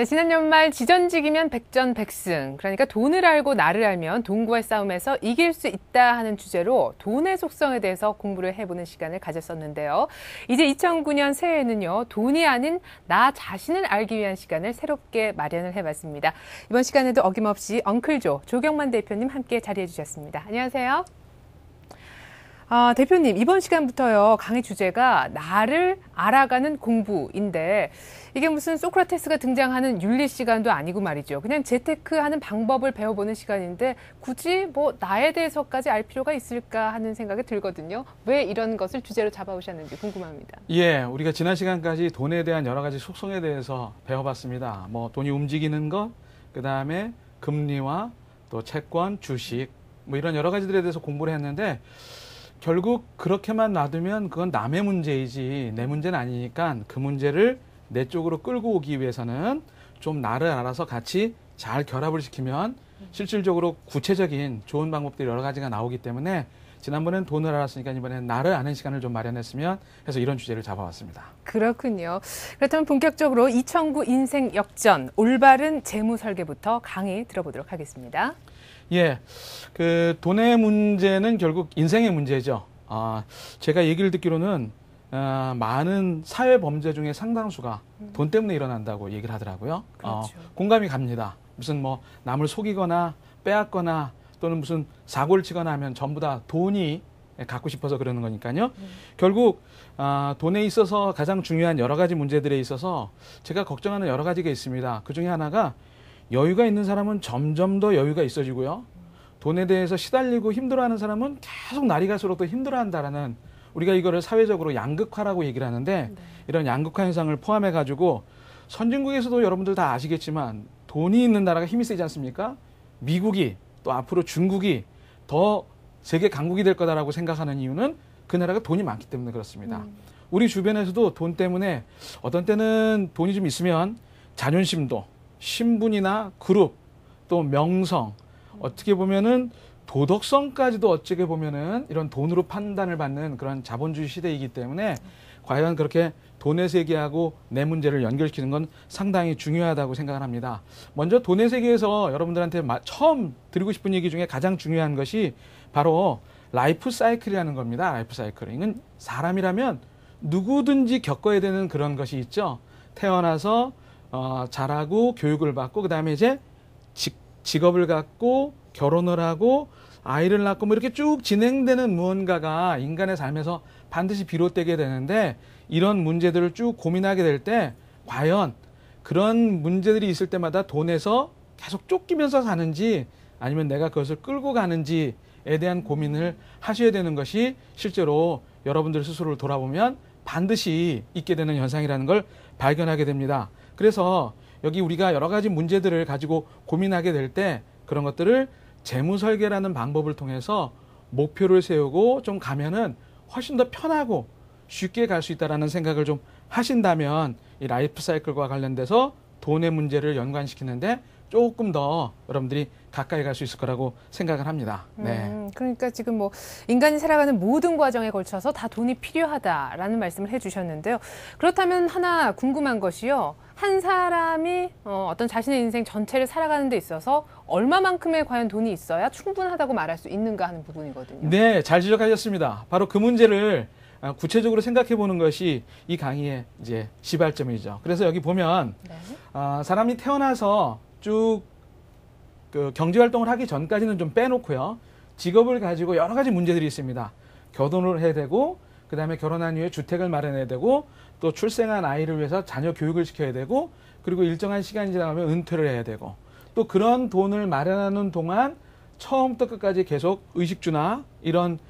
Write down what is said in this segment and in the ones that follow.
네, 지난 연말 지전직이면 백전백승. 그러니까 돈을 알고 나를 알면 돈과의 싸움에서 이길 수 있다 하는 주제로 돈의 속성에 대해서 공부를 해보는 시간을 가졌었는데요. 이제 2009년 새해에는요, 돈이 아닌 나 자신을 알기 위한 시간을 새롭게 마련을 해봤습니다. 이번 시간에도 어김없이 엉클조 조경만 대표님 함께 자리해 주셨습니다. 안녕하세요. 대표님, 이번 시간부터요, 강의 주제가 나를 알아가는 공부인데, 이게 무슨 소크라테스가 등장하는 윤리 시간도 아니고 말이죠. 그냥 재테크하는 방법을 배워보는 시간인데, 굳이 뭐 나에 대해서까지 알 필요가 있을까 하는 생각이 들거든요. 왜 이런 것을 주제로 잡아오셨는지 궁금합니다. 예, 우리가 지난 시간까지 돈에 대한 여러 가지 속성에 대해서 배워봤습니다. 뭐 돈이 움직이는 것, 그 다음에 금리와 또 채권, 주식, 뭐 이런 여러 가지들에 대해서 공부를 했는데, 결국 그렇게만 놔두면 그건 남의 문제이지 내 문제는 아니니까 그 문제를 내 쪽으로 끌고 오기 위해서는 좀 나를 알아서 같이 잘 결합을 시키면 실질적으로 구체적인 좋은 방법들이 여러 가지가 나오기 때문에 지난번엔 돈을 알았으니까 이번엔 나를 아는 시간을 좀 마련했으면 해서 이런 주제를 잡아왔습니다. 그렇군요. 그렇다면 본격적으로 2009 인생 역전, 올바른 재무 설계부터 강의 들어보도록 하겠습니다. 예, 그 돈의 문제는 결국 인생의 문제죠. 제가 얘기를 듣기로는 많은 사회 범죄 중에 상당수가 돈 때문에 일어난다고 얘기를 하더라고요. 그렇죠. 공감이 갑니다. 무슨 뭐 남을 속이거나 빼앗거나 또는 무슨 사고를 치거나 하면 전부 다 돈이 갖고 싶어서 그러는 거니까요. 결국 돈에 있어서 가장 중요한 여러 가지 문제들에 있어서 제가 걱정하는 여러 가지가 있습니다. 그 중에 하나가 여유가 있는 사람은 점점 더 여유가 있어지고요. 돈에 대해서 시달리고 힘들어하는 사람은 계속 날이 갈수록 더 힘들어한다라는, 우리가 이거를 사회적으로 양극화라고 얘기를 하는데, 이런 양극화 현상을 포함해가지고 선진국에서도 여러분들 다 아시겠지만 돈이 있는 나라가 힘이 세지 않습니까? 미국이 또 앞으로 중국이 더 세계 강국이 될 거다라고 생각하는 이유는 그 나라가 돈이 많기 때문에 그렇습니다. 우리 주변에서도 돈 때문에 어떤 때는 돈이 좀 있으면 자존심도, 신분이나 그룹, 또 명성, 어떻게 보면은 도덕성까지도 어떻게 보면은 이런 돈으로 판단을 받는 그런 자본주의 시대이기 때문에 과연 그렇게 돈의 세계하고 내 문제를 연결시키는 건 상당히 중요하다고 생각을 합니다. 먼저 돈의 세계에서 여러분들한테 처음 드리고 싶은 얘기 중에 가장 중요한 것이 바로 라이프 사이클이라는 겁니다. 라이프 사이클. 이건 사람이라면 누구든지 겪어야 되는 그런 것이 있죠. 태어나서 자라고 교육을 받고, 그 다음에 이제 직업을 갖고 결혼을 하고 아이를 낳고 뭐 이렇게 쭉 진행되는 무언가가 인간의 삶에서 반드시 비롯되게 되는데, 이런 문제들을 쭉 고민하게 될 때 과연 그런 문제들이 있을 때마다 돈에서 계속 쫓기면서 사는지 아니면 내가 그것을 끌고 가는지에 대한 고민을 하셔야 되는 것이 실제로 여러분들 스스로를 돌아보면 반드시 있게 되는 현상이라는 걸 발견하게 됩니다. 그래서 여기 우리가 여러 가지 문제들을 가지고 고민하게 될 때 그런 것들을 재무 설계라는 방법을 통해서 목표를 세우고 좀 가면은 훨씬 더 편하고 쉽게 갈 수 있다라는 생각을 좀 하신다면 이 라이프 사이클과 관련돼서 돈의 문제를 연관시키는데 조금 더 여러분들이 가까이 갈 수 있을 거라고 생각을 합니다. 네. 그러니까 지금 뭐 인간이 살아가는 모든 과정에 걸쳐서 다 돈이 필요하다라는 말씀을 해주셨는데요. 그렇다면 하나 궁금한 것이요. 한 사람이 어떤 자신의 인생 전체를 살아가는 데 있어서 얼마만큼의 과연 돈이 있어야 충분하다고 말할 수 있는가 하는 부분이거든요. 네, 잘 지적하셨습니다. 바로 그 문제를 구체적으로 생각해 보는 것이 이 강의의 이제 시발점이죠. 그래서 여기 보면 사람이 태어나서 쭉 그 경제활동을 하기 전까지는 좀 빼놓고요. 직업을 가지고 여러 가지 문제들이 있습니다. 결혼을 해야 되고, 그 다음에 결혼한 이후에 주택을 마련해야 되고, 또 출생한 아이를 위해서 자녀 교육을 시켜야 되고, 그리고 일정한 시간이 지나가면 은퇴를 해야 되고, 또 그런 돈을 마련하는 동안 처음부터 끝까지 계속 의식주나 이런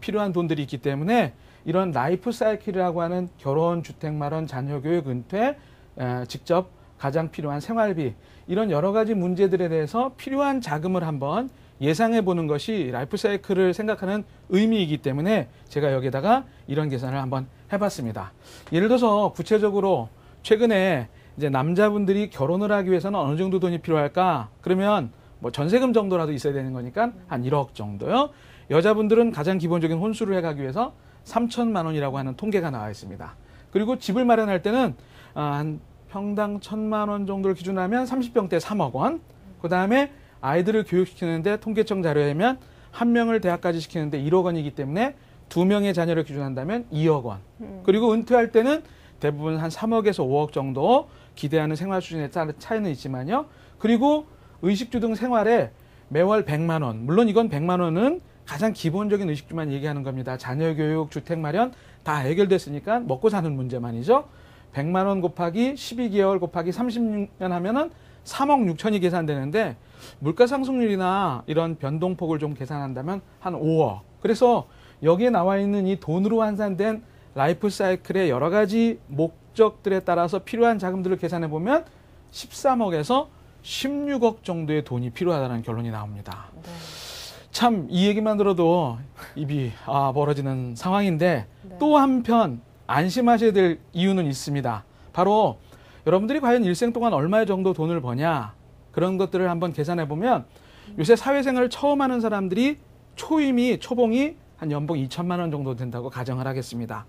필요한 돈들이 있기 때문에 이런 라이프 사이클이라고 하는 결혼, 주택 마련, 자녀 교육, 은퇴, 직접 가장 필요한 생활비, 이런 여러 가지 문제들에 대해서 필요한 자금을 한번 예상해 보는 것이 라이프 사이클을 생각하는 의미이기 때문에 제가 여기다가 이런 계산을 한번 해봤습니다. 예를 들어서 구체적으로 최근에 이제 남자분들이 결혼을 하기 위해서는 어느 정도 돈이 필요할까? 그러면 뭐 전세금 정도라도 있어야 되는 거니까 한 1억 정도요. 여자분들은 가장 기본적인 혼수를 해가기 위해서 3천만 원이라고 하는 통계가 나와 있습니다. 그리고 집을 마련할 때는 한 평당 1,000만 원 정도를 기준하면 30평대 3억 원. 그 다음에 아이들을 교육시키는데 통계청 자료에 의하면 한 명을 대학까지 시키는데 1억 원이기 때문에 2명의 자녀를 기준한다면 2억 원. 그리고 은퇴할 때는 대부분 한 3억에서 5억 정도 기대하는 생활 수준에 따른 차이는 있지만요. 그리고 의식주 등 생활에 매월 100만 원. 물론 이건 100만 원은 가장 기본적인 의식주만 얘기하는 겁니다. 자녀 교육, 주택 마련 다 해결됐으니까 먹고 사는 문제만이죠. 100만 원 곱하기 12개월 곱하기 30년 하면은 3억 6천이 계산되는데 물가 상승률이나 이런 변동폭을 좀 계산한다면 한 5억. 그래서 여기에 나와 있는 이 돈으로 환산된 라이프 사이클의 여러 가지 목적들에 따라서 필요한 자금들을 계산해 보면 13억에서 16억 정도의 돈이 필요하다는 결론이 나옵니다. 네. 참 이 얘기만 들어도 입이 벌어지는 상황인데 네. 또 한편 안심하셔야 될 이유는 있습니다. 바로 여러분들이 과연 일생 동안 얼마 정도 돈을 버냐 그런 것들을 한번 계산해 보면 요새 사회생활을 처음 하는 사람들이 초봉이 한 연봉 2천만 원 정도 된다고 가정을 하겠습니다.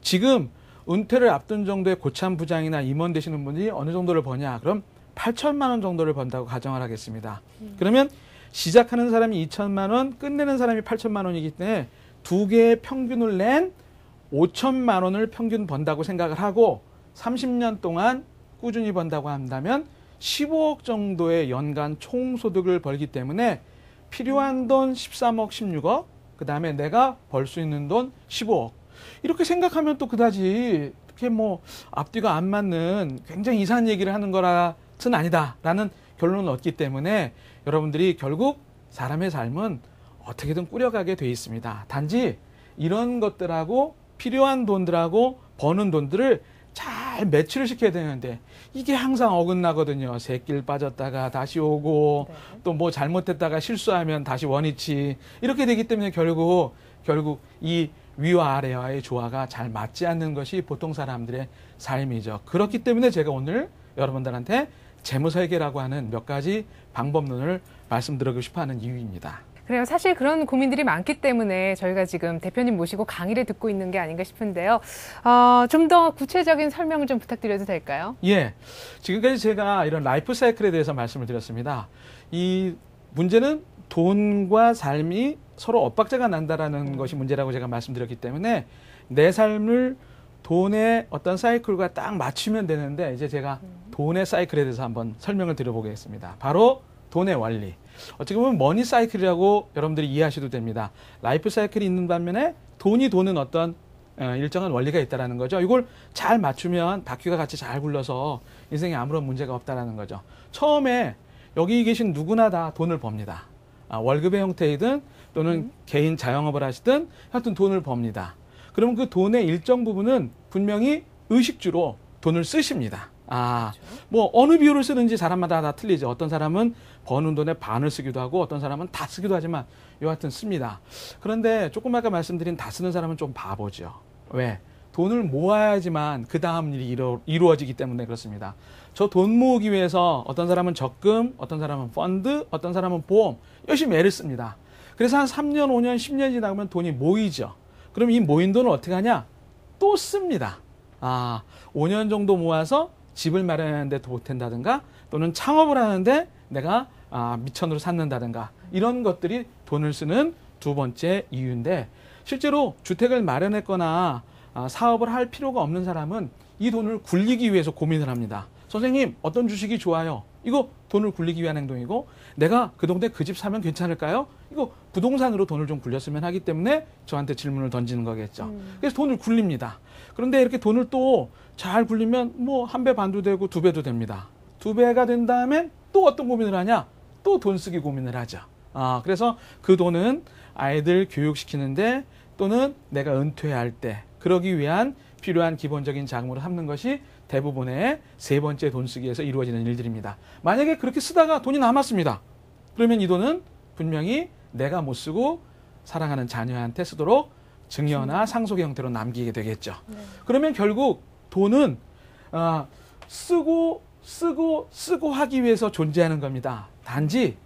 지금 은퇴를 앞둔 정도의 고참 부장이나 임원 되시는 분이 어느 정도를 버냐? 그럼 8천만 원 정도를 번다고 가정을 하겠습니다. 그러면 시작하는 사람이 2천만 원, 끝내는 사람이 8천만 원이기 때문에 두 개의 평균을 낸 5천만 원을 평균 번다고 생각을 하고 30년 동안 꾸준히 번다고 한다면 15억 정도의 연간 총소득을 벌기 때문에 필요한 돈 13억, 16억, 그 다음에 내가 벌 수 있는 돈 15억. 이렇게 생각하면 또 그다지 그렇게 뭐 앞뒤가 안 맞는 굉장히 이상한 얘기를 하는 거라는 아니다라는 결론을 얻기 때문에 여러분들이 결국 사람의 삶은 어떻게든 꾸려가게 돼 있습니다. 단지 이런 것들하고 필요한 돈들하고 버는 돈들을 잘 매치를 시켜야 되는데 이게 항상 어긋나거든요. 새길 빠졌다가 다시 오고 네. 또 뭐 잘못했다가 실수하면 다시 원위치 이렇게 되기 때문에 결국 이 위와 아래와의 조화가 잘 맞지 않는 것이 보통 사람들의 삶이죠. 그렇기 때문에 제가 오늘 여러분들한테 재무설계라고 하는 몇 가지 방법론을 말씀드리고 싶어하는 이유입니다. 그래요. 사실 그런 고민들이 많기 때문에 저희가 지금 대표님 모시고 강의를 듣고 있는 게 아닌가 싶은데요. 좀 더 구체적인 설명을 좀 부탁드려도 될까요? 예. 지금까지 제가 이런 라이프 사이클에 대해서 말씀을 드렸습니다. 이 문제는 돈과 삶이 서로 엇박자가 난다라는 것이 문제라고 제가 말씀드렸기 때문에 내 삶을 돈의 어떤 사이클과 딱 맞추면 되는데 이제 제가 돈의 사이클에 대해서 한번 설명을 드려보겠습니다. 바로 돈의 원리. 어떻게 보면 머니 사이클이라고 여러분들이 이해하셔도 됩니다. 라이프 사이클이 있는 반면에 돈이 도는 어떤 일정한 원리가 있다는 거죠. 이걸 잘 맞추면 바퀴가 같이 잘 굴러서 인생에 아무런 문제가 없다는 거죠. 처음에 여기 계신 누구나 다 돈을 법니다. 월급의 형태이든 또는 개인 자영업을 하시든 하여튼 돈을 법니다. 그러면 그 돈의 일정 부분은 분명히 의식주로 돈을 쓰십니다. 뭐 어느 비율을 쓰는지 사람마다 다 틀리죠. 어떤 사람은 버는 돈의 반을 쓰기도 하고 어떤 사람은 다 쓰기도 하지만 여하튼 씁니다. 그런데 조금 아까 말씀드린 다 쓰는 사람은 좀 바보죠. 왜? 돈을 모아야지만 그 다음 일이 이루어지기 때문에 그렇습니다. 저 돈 모으기 위해서 어떤 사람은 적금, 어떤 사람은 펀드, 어떤 사람은 보험 열심히 애를 씁니다. 그래서 한 3년, 5년, 10년이 지나면 돈이 모이죠. 그럼 이 모인 돈을 어떻게 하냐? 또 씁니다. 5년 정도 모아서 집을 마련하는데 보탠다든가 또는 창업을 하는데 내가 미천으로 샀는다든가 이런 것들이 돈을 쓰는 두 번째 이유인데 실제로 주택을 마련했거나 사업을 할 필요가 없는 사람은 이 돈을 굴리기 위해서 고민을 합니다. 선생님 어떤 주식이 좋아요? 이거 돈을 굴리기 위한 행동이고 내가 그 동네 그 집 사면 괜찮을까요? 이거 부동산으로 돈을 좀 굴렸으면 하기 때문에 저한테 질문을 던지는 거겠죠. 그래서 돈을 굴립니다. 그런데 이렇게 돈을 또 잘 굴리면 뭐 1배 반도 되고 2배도 됩니다. 2배가 된 다음에 또 어떤 고민을 하냐? 또 돈 쓰기 고민을 하죠. 그래서 그 돈은 아이들 교육시키는데 또는 내가 은퇴할 때 그러기 위한 필요한 기본적인 자금으로 삼는 것이 대부분의 세 번째 돈 쓰기에서 이루어지는 일들입니다. 만약에 그렇게 쓰다가 돈이 남았습니다. 그러면 이 돈은 분명히 내가 못 쓰고 사랑하는 자녀한테 쓰도록 증여나 상속의 형태로 남기게 되겠죠. 네. 그러면 결국 돈은 쓰고 하기 위해서 존재하는 겁니다. 단지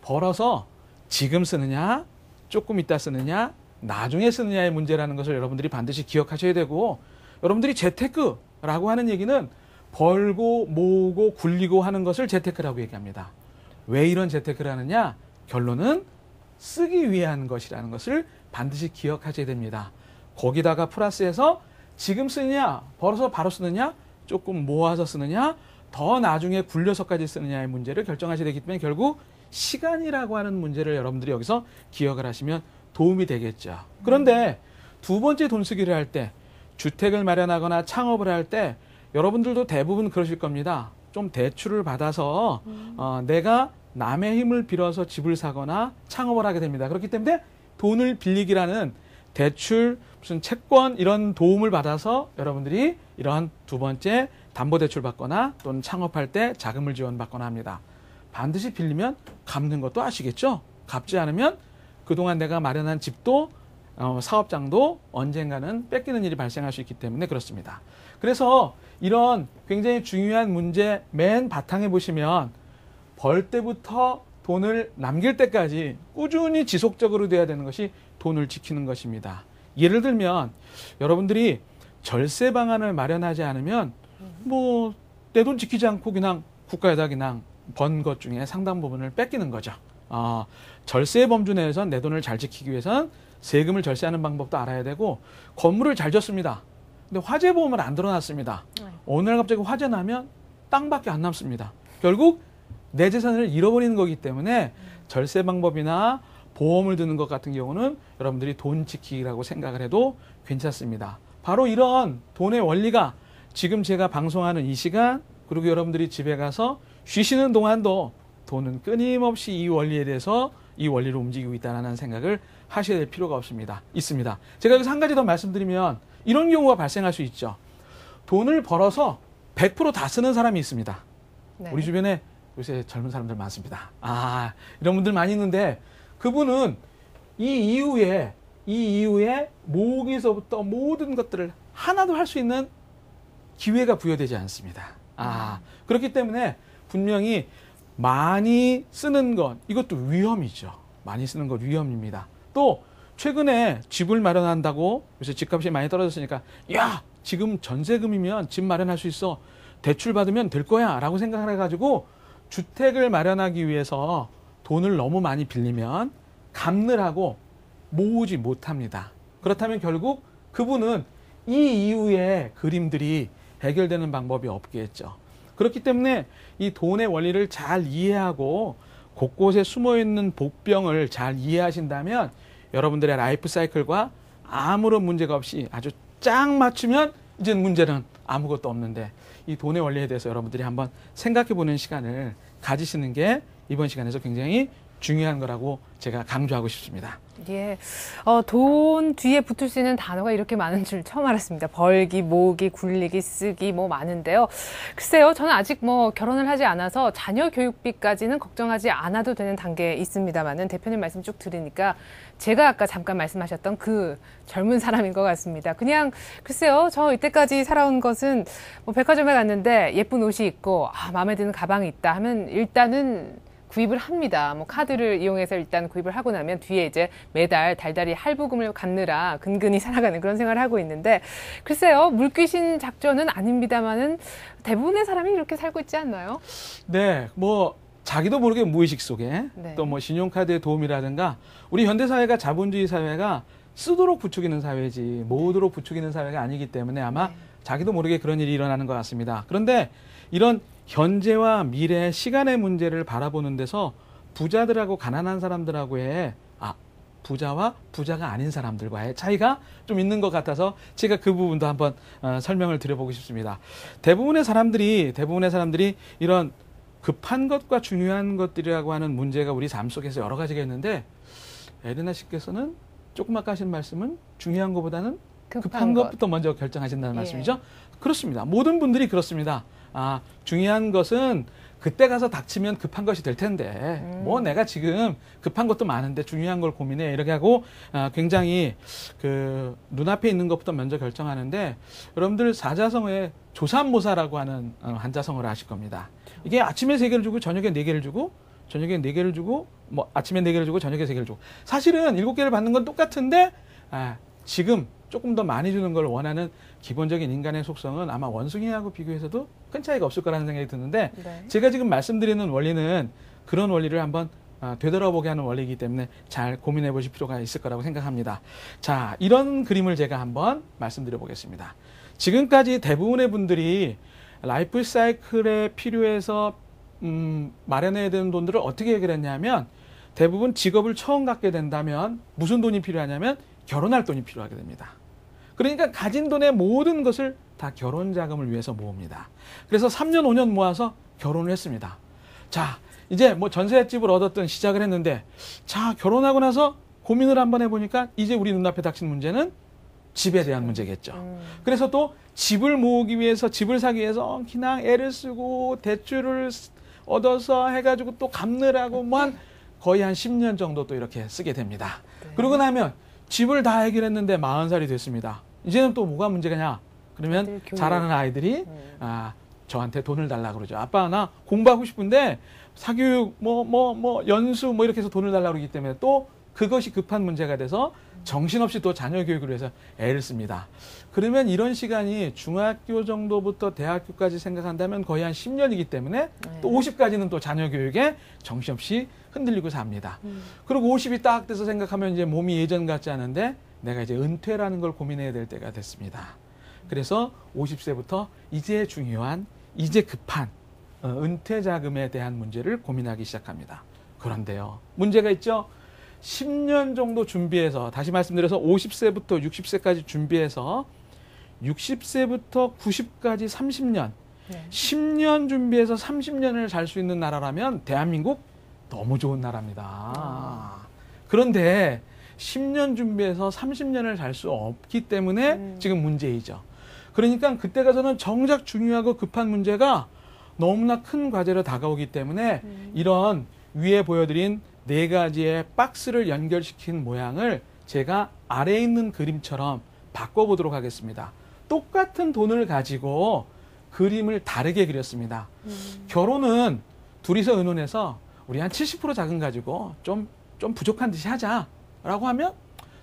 벌어서 지금 쓰느냐, 조금 이따 쓰느냐, 나중에 쓰느냐의 문제라는 것을 여러분들이 반드시 기억하셔야 되고 여러분들이 재테크라고 하는 얘기는 벌고 모으고 굴리고 하는 것을 재테크라고 얘기합니다. 왜 이런 재테크를 하느냐? 결론은 쓰기 위한 것이라는 것을 반드시 기억하셔야 됩니다. 거기다가 플러스해서 지금 쓰느냐, 벌어서 바로 쓰느냐, 조금 모아서 쓰느냐, 더 나중에 굴려서까지 쓰느냐의 문제를 결정하셔야 되기 때문에 결국 시간이라고 하는 문제를 여러분들이 여기서 기억을 하시면 도움이 되겠죠. 그런데 두 번째 돈 쓰기를 할 때, 주택을 마련하거나 창업을 할 때 여러분들도 대부분 그러실 겁니다. 좀 대출을 받아서 내가 남의 힘을 빌어서 집을 사거나 창업을 하게 됩니다. 그렇기 때문에 돈을 빌리기라는 대출, 무슨 채권 이런 도움을 받아서 여러분들이 이런 두 번째 담보대출 받거나 또는 창업할 때 자금을 지원받거나 합니다. 반드시 빌리면 갚는 것도 아시겠죠? 갚지 않으면 그동안 내가 마련한 집도 사업장도 언젠가는 뺏기는 일이 발생할 수 있기 때문에 그렇습니다. 그래서 이런 굉장히 중요한 문제 맨 바탕에 보시면 벌 때부터 돈을 남길 때까지 꾸준히 지속적으로 돼야 되는 것이 돈을 지키는 것입니다. 예를 들면 여러분들이 절세 방안을 마련하지 않으면 뭐 내 돈 지키지 않고 그냥 국가에다 그냥 번 것 중에 상당 부분을 뺏기는 거죠. 절세 범주 내에서 내 돈을 잘 지키기 위해서는 세금을 절세하는 방법도 알아야 되고 건물을 잘 지었습니다. 근데 화재 보험을 안 들어놨습니다. 어느 날 갑자기 화재 나면 땅밖에 안 남습니다. 결국 내 재산을 잃어버리는 거기 때문에 절세 방법이나 보험을 드는 것 같은 경우는 여러분들이 돈 지키기라고 생각을 해도 괜찮습니다. 바로 이런 돈의 원리가 지금 제가 방송하는 이 시간, 그리고 여러분들이 집에 가서 쉬시는 동안도 돈은 끊임없이 이 원리에 대해서 이 원리로 움직이고 있다는 생각을 하셔야 될 필요가 있습니다. 제가 여기서 한 가지 더 말씀드리면 이런 경우가 발생할 수 있죠. 돈을 벌어서 100% 다 쓰는 사람이 있습니다. 네. 우리 주변에 요새 젊은 사람들 많습니다. 이런 분들 많이 있는데 그분은 이 이후에 모으기서부터 모든 것들을 하나도 할 수 있는 기회가 부여되지 않습니다. 그렇기 때문에 분명히 많이 쓰는 것, 이것도 위험이죠. 많이 쓰는 것 위험입니다. 또 최근에 집을 마련한다고 요새 집값이 많이 떨어졌으니까 야, 지금 전세금이면 집 마련할 수 있어. 대출 받으면 될 거야 라고 생각을 해가지고 주택을 마련하기 위해서 돈을 너무 많이 빌리면 갚느라고 모으지 못합니다. 그렇다면 결국 그분은 이 이후에 그림들이 해결되는 방법이 없겠죠. 그렇기 때문에 이 돈의 원리를 잘 이해하고 곳곳에 숨어있는 복병을 잘 이해하신다면 여러분들의 라이프 사이클과 아무런 문제가 없이 아주 쫙 맞추면 이제 문제는 아무것도 없는데 이 돈의 원리에 대해서 여러분들이 한번 생각해보는 시간을 가지시는 게 이번 시간에서 굉장히 중요한 거라고 제가 강조하고 싶습니다. 예, 돈 뒤에 붙을 수 있는 단어가 이렇게 많은 줄 처음 알았습니다. 벌기, 모으기, 굴리기, 쓰기 뭐 많은데요. 글쎄요, 저는 아직 뭐 결혼을 하지 않아서 자녀 교육비까지는 걱정하지 않아도 되는 단계에 있습니다만은 대표님 말씀 쭉 들으니까 제가 아까 잠깐 말씀하셨던 그 젊은 사람인 것 같습니다. 그냥 글쎄요, 저 이때까지 살아온 것은 뭐 백화점에 갔는데 예쁜 옷이 있고 마음에 드는 가방이 있다 하면 일단은 구입을 합니다. 뭐 카드를 이용해서 일단 구입을 하고 나면 뒤에 이제 매달 달달이 할부금을 갚느라 근근히 살아가는 그런 생활을 하고 있는데 글쎄요, 물귀신 작전은 아닙니다만은 대부분의 사람이 이렇게 살고 있지 않나요? 네, 뭐 자기도 모르게 무의식 속에 네. 또 뭐 신용카드의 도움이라든가 우리 현대사회가 자본주의 사회가 쓰도록 부추기는 사회지 모으도록 부추기는 사회가 아니기 때문에 아마 자기도 모르게 그런 일이 일어나는 것 같습니다. 그런데 이런 현재와 미래, 시간의 문제를 바라보는 데서 부자들하고 가난한 사람들하고의 부자와 부자가 아닌 사람들과의 차이가 좀 있는 것 같아서 제가 그 부분도 한번 설명을 드려보고 싶습니다. 대부분의 사람들이 이런 급한 것과 중요한 것들이라고 하는 문제가 우리 삶 속에서 여러 가지가 있는데 에레나 씨께서는 조금 아까 하신 말씀은 중요한 것보다는 급한 것부터 먼저 결정하신다는 말씀이죠. 그렇습니다. 모든 분들이 그렇습니다. 중요한 것은 그때 가서 닥치면 급한 것이 될 텐데 뭐 내가 지금 급한 것도 많은데 중요한 걸 고민해 이렇게 하고 굉장히 그 눈앞에 있는 것부터 먼저 결정하는데 여러분들 사자성어에 조삼모사라고 하는 한자성어를 아실 겁니다. 이게 아침에 3개를 주고 저녁에 4개를 주고 저녁에 4개를 주고 뭐 아침에 4개를 주고 저녁에 3개를 주고 사실은 7개를 받는 건 똑같은데 지금 조금 더 많이 주는 걸 원하는 기본적인 인간의 속성은 아마 원숭이하고 비교해서도 큰 차이가 없을 거라는 생각이 드는데 네. 제가 지금 말씀드리는 원리는 그런 원리를 한번 되돌아보게 하는 원리이기 때문에 잘 고민해 보실 필요가 있을 거라고 생각합니다. 자, 이런 그림을 제가 한번 말씀드려 보겠습니다. 지금까지 대부분의 분들이 라이프 사이클에 필요해서 마련해야 되는 돈들을 어떻게 해결했냐면 대부분 직업을 처음 갖게 된다면 무슨 돈이 필요하냐면 결혼할 돈이 필요하게 됩니다. 그러니까 가진 돈의 모든 것을 다 결혼 자금을 위해서 모읍니다. 그래서 3년, 5년 모아서 결혼을 했습니다. 자, 이제 뭐 전셋집을 얻었던 시작을 했는데 자, 결혼하고 나서 고민을 한번 해보니까 이제 우리 눈앞에 닥친 문제는 집에 대한 문제겠죠. 그래서 또 집을 모으기 위해서 집을 사기 위해서 그냥 애를 쓰고 대출을 얻어서 해가지고 또 갚느라고 뭐 거의 한 10년 정도 또 이렇게 쓰게 됩니다. 네. 그러고 나면 집을 다 해결했는데 40살이 됐습니다. 이제는 또 뭐가 문제가냐? 그러면 자라는 아이들이 저한테 돈을 달라고 그러죠. 아빠 나 공부하고 싶은데 사교육 연수 뭐 이렇게 해서 돈을 달라고 그러기 때문에 또 그것이 급한 문제가 돼서 정신없이 또 자녀 교육을 위해서 애를 씁니다. 그러면 이런 시간이 중학교 정도부터 대학교까지 생각한다면 거의 한 10년이기 때문에 또 50까지는 또 자녀 교육에 정신없이 흔들리고 삽니다. 그리고 50이 딱 돼서 생각하면 이제 몸이 예전 같지 않은데 내가 이제 은퇴라는 걸 고민해야 될 때가 됐습니다. 그래서 50세부터 이제 중요한, 이제 급한 은퇴 자금에 대한 문제를 고민하기 시작합니다. 그런데요, 문제가 있죠. 10년 정도 준비해서, 다시 말씀드려서 50세부터 60세까지 준비해서 60세부터 90까지 30년, 10년 준비해서 30년을 살 수 있는 나라라면 대한민국 너무 좋은 나라입니다. 그런데 10년 준비해서 30년을 살 수 없기 때문에 지금 문제이죠. 그러니까 그때 가서는 정작 중요하고 급한 문제가 너무나 큰 과제로 다가오기 때문에 이런 위에 보여드린 4가지의 박스를 연결시킨 모양을 제가 아래에 있는 그림처럼 바꿔보도록 하겠습니다. 똑같은 돈을 가지고 그림을 다르게 그렸습니다. 결혼은 둘이서 의논해서 우리 한 70% 자금 가지고 좀 부족한 듯이 하자라고 하면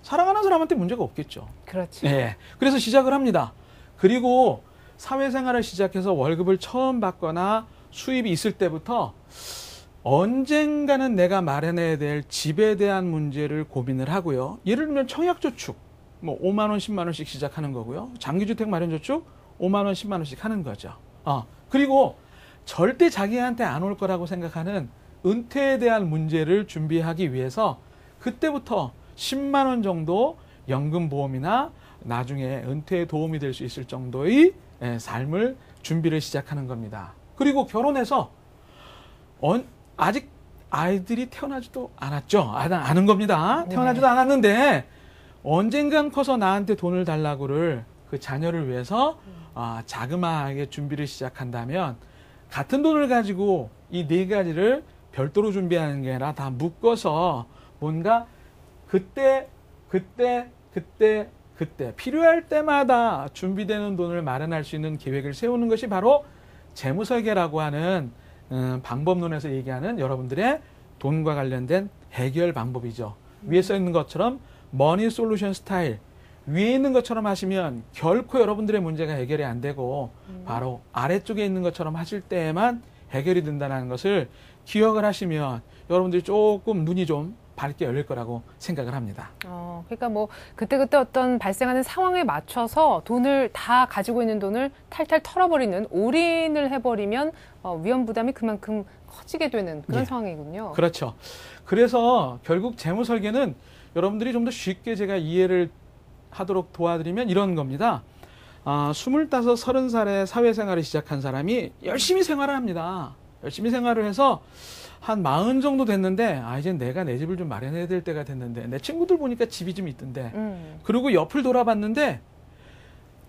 사랑하는 사람한테 문제가 없겠죠. 그렇죠. 네. 그래서 시작을 합니다. 그리고 사회생활을 시작해서 월급을 처음 받거나 수입이 있을 때부터 언젠가는 내가 마련해야 될 집에 대한 문제를 고민을 하고요. 예를 들면 청약저축, 뭐 5만 원, 10만 원씩 시작하는 거고요. 장기주택 마련저축 5만 원, 10만 원씩 하는 거죠. 그리고 절대 자기한테 안 올 거라고 생각하는 은퇴에 대한 문제를 준비하기 위해서 그때부터 10만 원 정도 연금보험이나 나중에 은퇴에 도움이 될 수 있을 정도의 삶을 준비를 시작하는 겁니다. 그리고 결혼해서 아직 아이들이 태어나지도 않았죠. 아는 겁니다. 태어나지도 않았는데 언젠간 커서 나한테 돈을 달라고를 그 자녀를 위해서 자그마하게 준비를 시작한다면 같은 돈을 가지고 이 4가지를 별도로 준비하는 게 아니라 다 묶어서 뭔가 그때 필요할 때마다 준비되는 돈을 마련할 수 있는 계획을 세우는 것이 바로 재무설계라고 하는 방법론에서 얘기하는 여러분들의 돈과 관련된 해결 방법이죠. 위에 써 있는 것처럼 머니 솔루션 스타일, 위에 있는 것처럼 하시면 결코 여러분들의 문제가 해결이 안 되고 바로 아래쪽에 있는 것처럼 하실 때에만 해결이 된다는 것을 기억을 하시면 여러분들이 조금 눈이 좀 밝게 열릴 거라고 생각을 합니다. 그러니까 뭐 그때그때 어떤 발생하는 상황에 맞춰서 돈을 다 가지고 있는 돈을 탈탈 털어버리는, 올인을 해버리면 위험 부담이 그만큼 커지게 되는 그런 상황이군요. 그렇죠. 그래서 결국 재무 설계는 여러분들이 좀 더 쉽게 제가 이해를 하도록 도와드리면 이런 겁니다. 25, 30살에 사회생활을 시작한 사람이 열심히 생활을 합니다. 열심히 생활을 해서 한 40 정도 됐는데 이제 내가 내 집을 좀 마련해야 될 때가 됐는데 내 친구들 보니까 집이 좀 있던데 그리고 옆을 돌아봤는데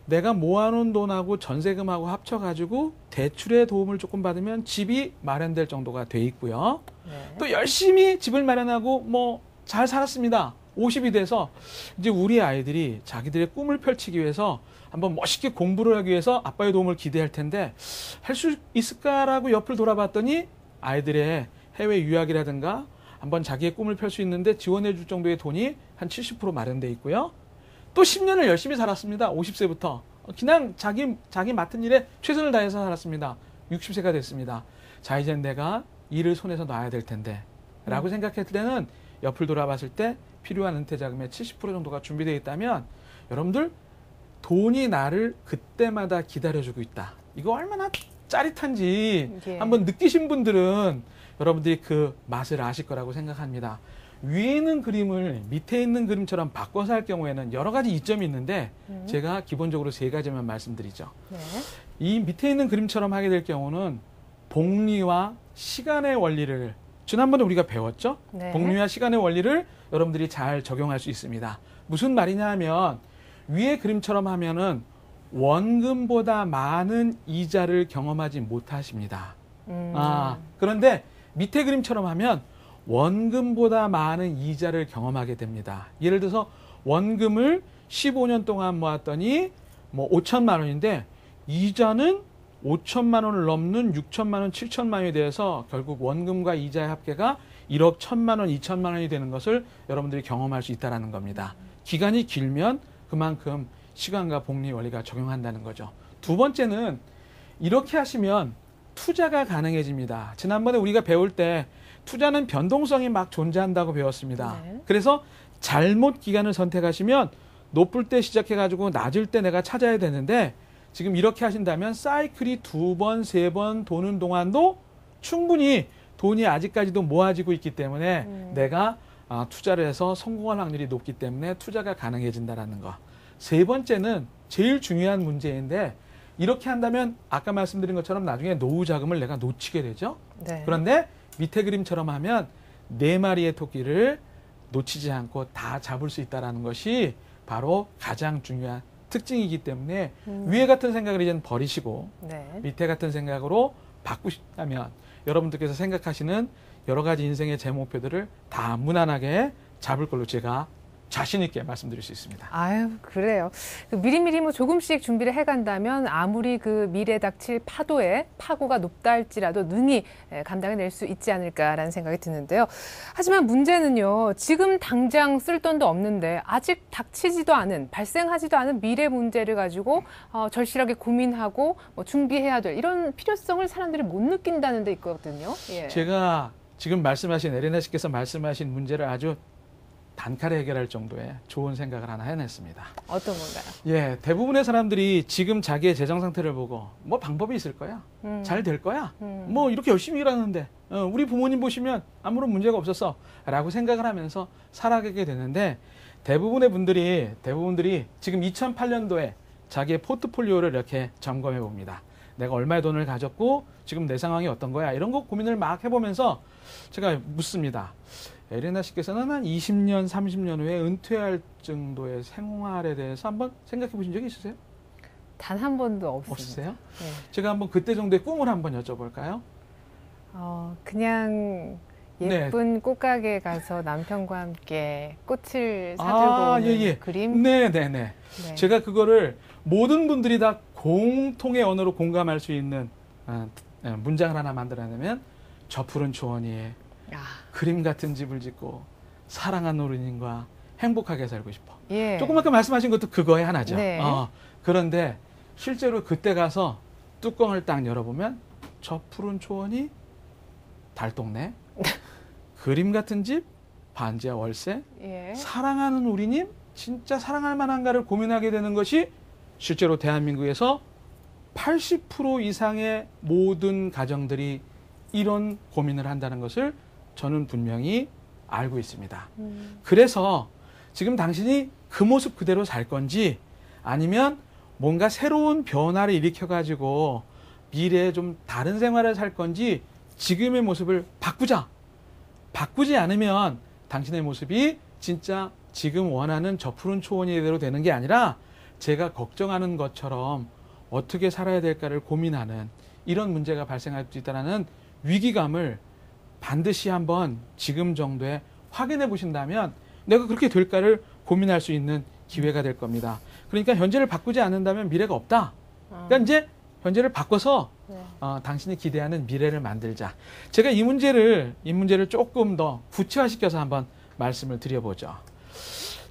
내가 모아놓은 돈하고 전세금하고 합쳐가지고 대출의 도움을 조금 받으면 집이 마련될 정도가 돼 있고요. 또 열심히 집을 마련하고 뭐 잘 살았습니다. 50이 돼서 이제 우리 아이들이 자기들의 꿈을 펼치기 위해서 한번 멋있게 공부를 하기 위해서 아빠의 도움을 기대할 텐데 할 수 있을까라고 옆을 돌아봤더니 아이들의 해외 유학이라든가 한번 자기의 꿈을 펼 수 있는데 지원해 줄 정도의 돈이 한 70% 마련돼 있고요. 또 10년을 열심히 살았습니다. 50세부터. 그냥 자기 맡은 일에 최선을 다해서 살았습니다. 60세가 됐습니다. 자, 이제 내가 일을 손에서 놔야 될 텐데 라고 생각했을 때는 옆을 돌아봤을 때 필요한 은퇴 자금의 70% 정도가 준비되어 있다면 여러분들 돈이 나를 그때마다 기다려주고 있다. 이거 얼마나 짜릿한지 예. 한번 느끼신 분들은 여러분들이 그 맛을 아실 거라고 생각합니다. 위에 있는 그림을 밑에 있는 그림처럼 바꿔서 할 경우에는 여러 가지 이점이 있는데 제가 기본적으로 3가지만 말씀드리죠. 네. 이 밑에 있는 그림처럼 하게 될 경우는 복리와 시간의 원리를 지난번에 우리가 배웠죠? 네. 복리와 시간의 원리를 여러분들이 잘 적용할 수 있습니다. 무슨 말이냐 하면 위에 그림처럼 하면은 원금보다 많은 이자를 경험하지 못하십니다. 그런데 밑에 그림처럼 하면 원금보다 많은 이자를 경험하게 됩니다. 예를 들어서 원금을 15년 동안 모았더니 뭐 5천만 원인데 이자는 5천만 원을 넘는 6천만 원, 7천만 원이 돼서 결국 원금과 이자의 합계가 1억 1천만 원, 2천만 원이 되는 것을 여러분들이 경험할 수 있다는 겁니다. 기간이 길면 그만큼 시간과 복리 원리가 적용한다는 거죠. 두 번째는 이렇게 하시면 투자가 가능해집니다. 지난번에 우리가 배울 때 투자는 변동성이 막 존재한다고 배웠습니다. 네. 그래서 잘못 기간을 선택하시면 높을 때 시작해가지고 낮을 때 내가 찾아야 되는데 지금 이렇게 하신다면 사이클이 2번, 3번 도는 동안도 충분히 돈이 아직까지도 모아지고 있기 때문에 내가 투자를 해서 성공할 확률이 높기 때문에 투자가 가능해진다는 거. 3번째는 제일 중요한 문제인데 이렇게 한다면 아까 말씀드린 것처럼 나중에 노후 자금을 내가 놓치게 되죠. 네. 그런데 밑에 그림처럼 하면 4마리의 토끼를 놓치지 않고 다 잡을 수 있다는 것이 바로 가장 중요한 특징이기 때문에 위에 같은 생각을 이제는 버리시고 네. 밑에 같은 생각으로 바꾸신다면 여러분들께서 생각하시는 여러 가지 인생의 제 목표들을 다 무난하게 잡을 걸로 제가 자신 있게 말씀드릴 수 있습니다. 아유, 그래요. 미리미리 뭐 조금씩 준비를 해간다면 아무리 그 미래 닥칠 파도에 파고가 높다 할지라도 능히 감당해낼 수 있지 않을까라는 생각이 드는데요. 하지만 문제는요, 지금 당장 쓸 돈도 없는데 아직 닥치지도 않은, 발생하지도 않은 미래 문제를 가지고 절실하게 고민하고 뭐 준비해야 될 이런 필요성을 사람들이 못 느낀다는 데 있거든요. 예. 제가 지금 말씀하신 에레나 씨께서 말씀하신 문제를 아주 단칼에 해결할 정도의 좋은 생각을 하나 해냈습니다. 어떤 건가요? 예, 대부분의 사람들이 지금 자기의 재정 상태를 보고 뭐 방법이 있을 거야. 잘 될 거야. 뭐 이렇게 열심히 일하는데 우리 부모님 보시면 아무런 문제가 없었어 라고 생각을 하면서 살아가게 되는데 대부분들이 지금 2008년도에 자기의 포트폴리오를 이렇게 점검해 봅니다. 내가 얼마의 돈을 가졌고 지금 내 상황이 어떤 거야. 이런 거 고민을 막 해보면서 제가 묻습니다. 에레나 씨께서는 한 20년, 30년 후에 은퇴할 정도의 생활에 대해서 한번 생각해 보신 적이 있으세요? 단 한 번도 없습니다. 없으세요? 네. 제가 한번 그때 정도의 꿈을 한번 여쭤볼까요? 그냥 예쁜 꽃가게 가서 남편과 함께 꽃을 사들고 오는 그림? 네네네. 네. 제가 그거를 모든 분들이 다 공통의 언어로 공감할 수 있는 문장을 하나 만들어내면 저 푸른 초원위에 그림 같은 집을 짓고 사랑하는 어른님과 행복하게 살고 싶어. 예. 조금 아까 말씀하신 것도 그거의 하나죠. 네. 그런데 실제로 그때 가서 뚜껑을 딱 열어보면 저 푸른 초원이 달동네, 그림 같은 집, 반지하 월세, 예. 사랑하는 우리님, 진짜 사랑할 만한가를 고민하게 되는 것이 실제로 대한민국에서 80% 이상의 모든 가정들이 이런 고민을 한다는 것을 저는 분명히 알고 있습니다. 그래서 지금 당신이 그 모습 그대로 살 건지 아니면 뭔가 새로운 변화를 일으켜가지고 미래에 좀 다른 생활을 살 건지 지금의 모습을 바꾸자. 바꾸지 않으면 당신의 모습이 진짜 지금 원하는 저 푸른 초원이대로 되는 게 아니라 제가 걱정하는 것처럼 어떻게 살아야 될까를 고민하는 이런 문제가 발생할 수 있다는 위기감을 반드시 한번 지금 정도에 확인해 보신다면 내가 그렇게 될까를 고민할 수 있는 기회가 될 겁니다. 그러니까 현재를 바꾸지 않는다면 미래가 없다. 그러니까 이제 현재를 바꿔서 당신이 기대하는 미래를 만들자. 제가 이 문제를 조금 더 구체화시켜서 한번 말씀을 드려보죠.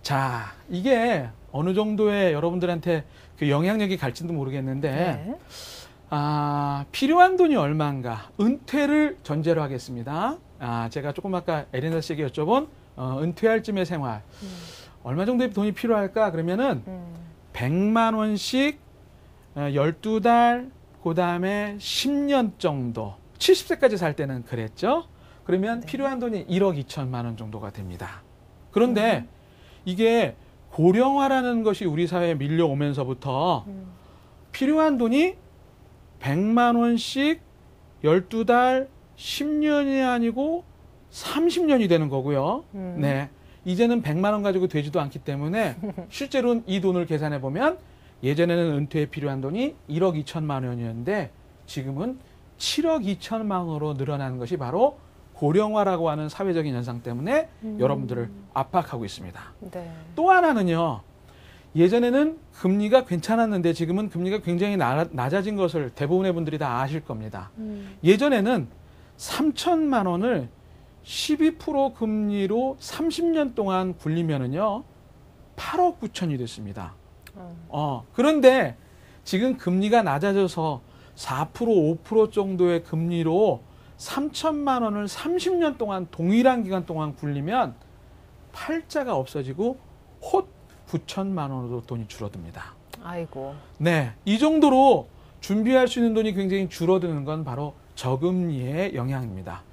자, 이게 어느 정도의 여러분들한테 그 영향력이 갈지도 모르겠는데, 네. 필요한 돈이 얼마인가? 은퇴를 전제로 하겠습니다. 제가 조금 아까 에레나 씨에게 여쭤본 은퇴할 쯤의 생활. 얼마 정도의 돈이 필요할까? 그러면은 100만 원씩 12달, 그 다음에 10년 정도. 70세까지 살 때는 그랬죠? 그러면 네. 필요한 돈이 1억 2천만 원 정도가 됩니다. 그런데 이게 고령화라는 것이 우리 사회에 밀려오면서부터 필요한 돈이 100만 원씩 12달 10년이 아니고 30년이 되는 거고요. 네. 이제는 100만 원 가지고 되지도 않기 때문에 실제로는 이 돈을 계산해 보면 예전에는 은퇴에 필요한 돈이 1억 2천만 원이었는데 지금은 7억 2천만 원으로 늘어나는 것이 바로 고령화라고 하는 사회적인 현상 때문에 여러분들을 압박하고 있습니다. 네. 또 하나는요. 예전에는 금리가 괜찮았는데 지금은 금리가 굉장히 낮아진 것을 대부분의 분들이 다 아실 겁니다. 예전에는 3천만 원을 12% 금리로 30년 동안 굴리면은요 8억 9천이 됐습니다. 그런데 지금 금리가 낮아져서 4%, 5% 정도의 금리로 3천만 원을 30년 동안 동일한 기간 동안 굴리면 팔자가 없어지고 헛 9천만 원으로 돈이 줄어듭니다. 아이고. 네, 이 정도로 준비할 수 있는 돈이 굉장히 줄어드는 건 바로 저금리의 영향입니다.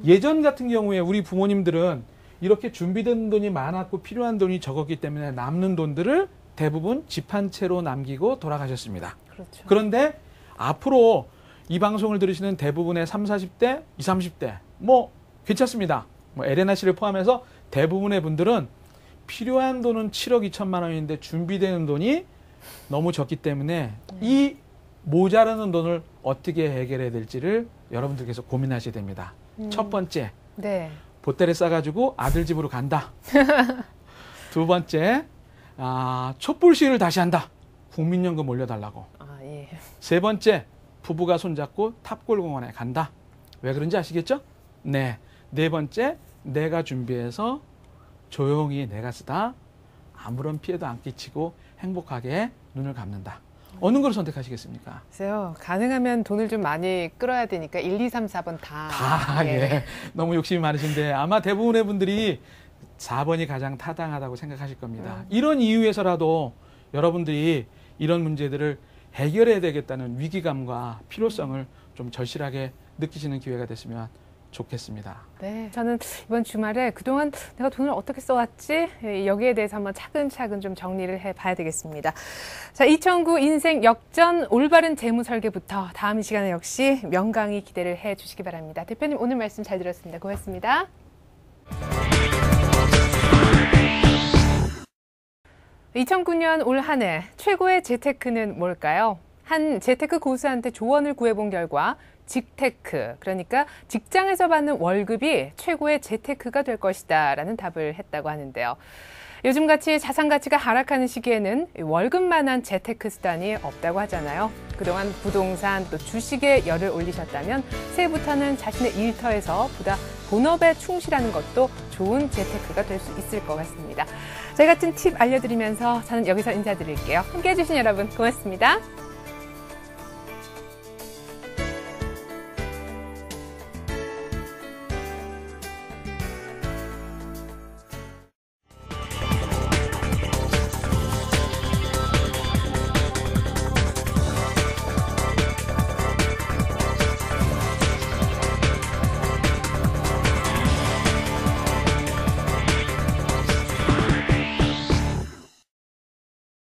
예전 같은 경우에 우리 부모님들은 이렇게 준비된 돈이 많았고 필요한 돈이 적었기 때문에 남는 돈들을 대부분 집 한 채로 남기고 돌아가셨습니다. 그렇죠. 그런데 앞으로 이 방송을 들으시는 대부분의 30, 40대, 20, 30대 뭐 괜찮습니다. 뭐 에레나 씨를 포함해서 대부분의 분들은 필요한 돈은 7억 2천만 원인데 준비되는 돈이 너무 적기 때문에 이 모자라는 돈을 어떻게 해결해야 될지를 여러분들께서 고민하셔야 됩니다. 첫 번째, 네. 보따리 싸가지고 아들 집으로 간다. 두 번째, 촛불 시위를 다시 한다. 국민연금 올려달라고. 예. 세 번째, 부부가 손잡고 탑골공원에 간다. 왜 그런지 아시겠죠? 네. 네 번째, 내가 준비해서 조용히 내가 쓰다 아무런 피해도 안 끼치고 행복하게 눈을 감는다. 어느 걸 선택하시겠습니까? 글쎄요. 가능하면 돈을 좀 많이 끌어야 되니까 1, 2, 3, 4번 다. 예. 너무 욕심이 많으신데 아마 대부분의 분들이 4번이 가장 타당하다고 생각하실 겁니다. 이런 이유에서라도 여러분들이 이런 문제들을 해결해야 되겠다는 위기감과 필요성을 좀 절실하게 느끼시는 기회가 됐으면 좋겠습니다. 네, 저는 이번 주말에 그동안 내가 돈을 어떻게 써왔지? 여기에 대해서 한번 차근차근 좀 정리를 해봐야 되겠습니다. 자, 2009 인생 역전 올바른 재무 설계부터 다음 시간에 역시 명강의 기대를 해주시기 바랍니다. 대표님 오늘 말씀 잘 들었습니다. 고맙습니다. (2009년) 올 한 해 최고의 재테크는 뭘까요? 한 재테크 고수한테 조언을 구해본 결과 직테크, 그러니까 직장에서 받는 월급이 최고의 재테크가 될 것이다 라는 답을 했다고 하는데요. 요즘같이 자산 가치가 하락하는 시기에는 월급만한 재테크 수단이 없다고 하잖아요. 그동안 부동산 또 주식에 열을 올리셨다면 새해부터는 자신의 일터에서 보다 본업에 충실하는 것도 좋은 재테크가 될 수 있을 것 같습니다. 저희 같은 팁 알려드리면서 저는 여기서 인사드릴게요. 함께해 주신 여러분 고맙습니다.